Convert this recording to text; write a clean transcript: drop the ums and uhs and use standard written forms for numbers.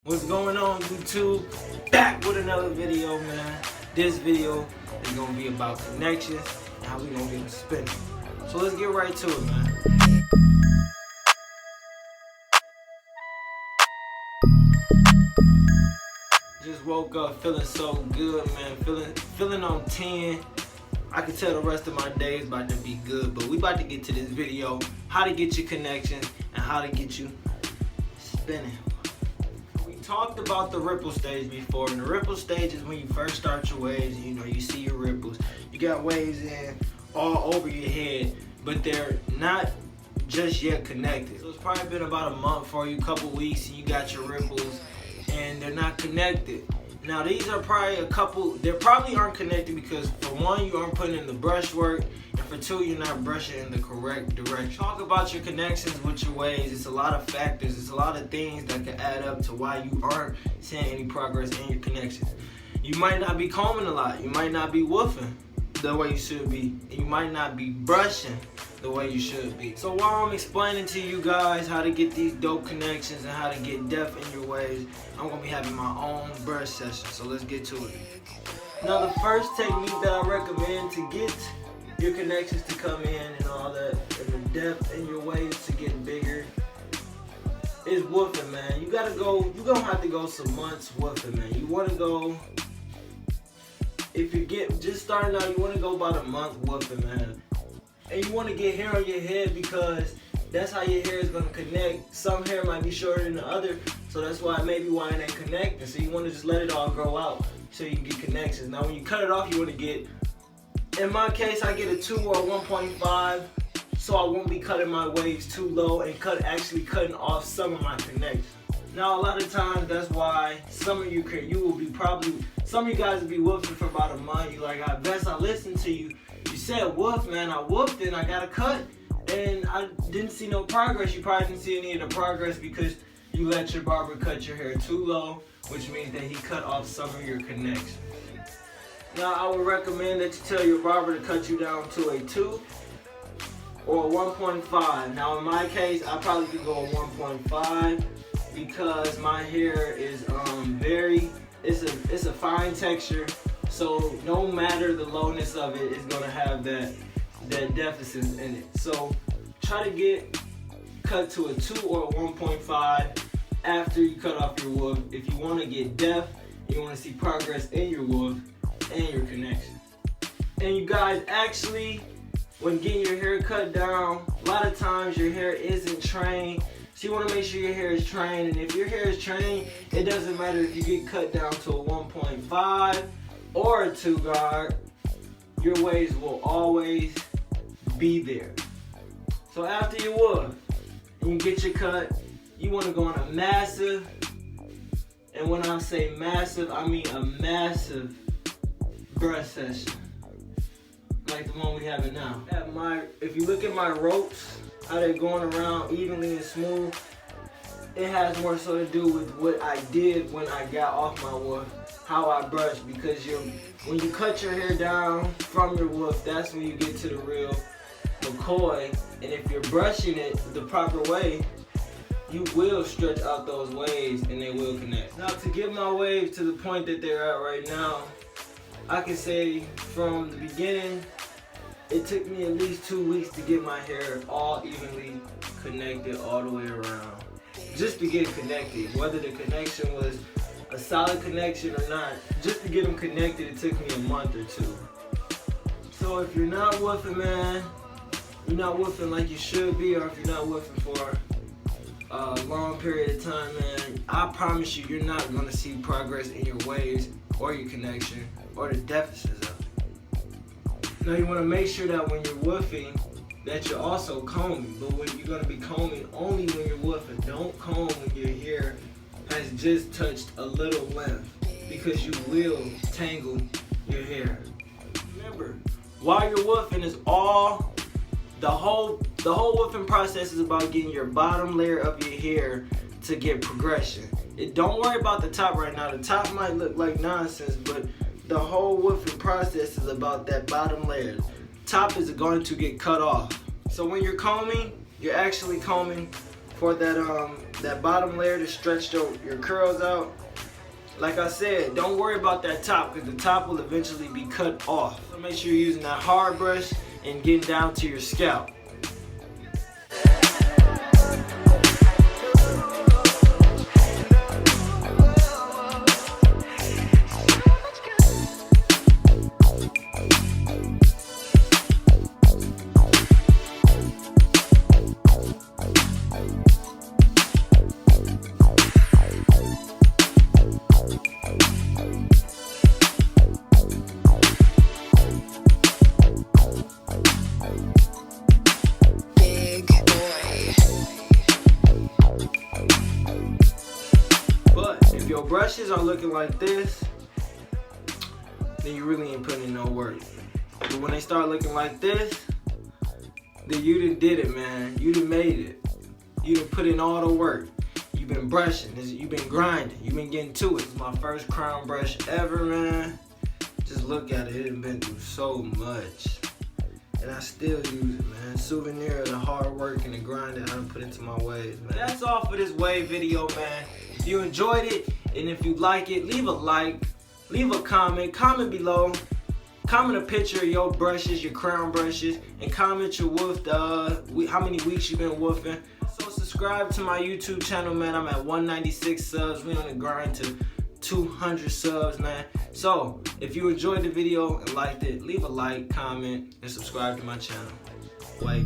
What's going on, YouTube? Back with another video, man. This video is gonna be about connections and how we gonna get them spinning. So let's get right to it, man. Just woke up feeling so good, man. Feeling on 10. I can tell the rest of my day is about to be good, but we about to get to this video, how to get your connections and how to get you spinning. We talked about the ripple stage before, and the ripple stage is when you first start your waves. You know, you see your ripples. You got waves in all over your head, but they're not just yet connected. So it's probably been about a month for you, a couple weeks, and you got your ripples, and they're not connected. Now these are probably they probably aren't connected because for one, you aren't putting in the brush work, and for two, you're not brushing in the correct direction. Talk about your connections with your waves. It's a lot of factors, it's a lot of things that can add up to why you aren't seeing any progress in your connections. You might not be combing a lot, you might not be woofing the way you should be, and you might not be brushing the way you should be. So while I'm explaining to you guys how to get these dope connections and how to get depth in your waves, I'm gonna be having my own brush session. So let's get to it. Now the first technique that I recommend to get your connections to come in and all that, and the depth in your waves to get bigger, is woofing, man. You're gonna have to go some months woofing, man. You wanna go, if you get just starting out, you wanna go about a month woofing, man. And you want to get hair on your head because that's how your hair is going to connect. Some hair might be shorter than the other, so that's why maybe why it ain't connecting. So you want to just let it all grow out so you can get connections. Now when you cut it off, you want to get, in my case, I get a 2 or 1.5, so I won't be cutting my waves too low and actually cutting off some of my connections. Now a lot of times that's why some of you guys will be woofing for about a month. You like, I best I listen to you. You said woof, man. I woofed and I got a cut and I didn't see no progress. You probably didn't see any of the progress because you let your barber cut your hair too low, which means that he cut off some of your connections. Now I would recommend that you tell your barber to cut you down to a 2 or a 1.5. Now in my case, I probably could go a 1.5 because my hair is it's a fine texture. So no matter the lowness of it, it's gonna have that deficit in it. So try to get cut to a 2 or a 1.5 after you cut off your woof. If you wanna get depth, you wanna see progress in your woof and your connection. And you guys, actually, when getting your hair cut down, a lot of times your hair isn't trained. So you wanna make sure your hair is trained. And if your hair is trained, it doesn't matter if you get cut down to a 1.5 or a 2 guard, your waves will always be there. So after you woof and you get your cut, you want to go on a massive, and when I say massive, I mean a massive brush session like the one we having now. If you look at my ropes, how they're going around evenly and smooth, it has more so to do with what I did when I got off my woof, how I brush, because when you cut your hair down from your woof, that's when you get to the real McCoy. And if you're brushing it the proper way, you will stretch out those waves and they will connect. Now to get my waves to the point that they're at right now, I can say from the beginning, it took me at least 2 weeks to get my hair all evenly connected all the way around. Just to get it connected, whether the connection was a solid connection or not, just to get them connected, it took me a month or 2. So if you're not woofing, man, you're not woofing like you should be, or if you're not woofing for a long period of time, man, I promise you, you're not gonna see progress in your waves or your connection or the deficits of it. Now you wanna make sure that when you're woofing, that you're also combing, but when you're gonna be combing only when you're woofing. Don't comb when your hair has just touched a little length because you will tangle your hair. Remember, while you're woofing is the whole woofing process is about getting your bottom layer of your hair to get progression. Don't worry about the top right now. The top might look like nonsense, but the whole woofing process is about that bottom layer. Top is going to get cut off. So when you're combing, you're actually combing for that bottom layer to stretch your curls out. Like I said, don't worry about that top because the top will eventually be cut off. So make sure you're using that hard brush and getting down to your scalp. If your brushes are looking like this, then you really ain't putting in no work. But when they start looking like this, then you done did it, man. You done made it. You done put in all the work. You've been brushing, you've been grinding, you've been getting to it. It's my first crown brush ever, man. Just look at it, it done been through so much. And I still use it, man. Souvenir of the hard work and the grind that I done put into my waves, man. That's all for this wave video, man. If you enjoyed it, and if you like it, leave a like, leave a comment below. Comment a picture of your brushes, your crown brushes, and comment your woof, how many weeks you've been woofing. So subscribe to my YouTube channel, man. I'm at 196 subs. We on the grind to 200 subs, man. So if you enjoyed the video and liked it, leave a like, comment, and subscribe to my channel. Wait.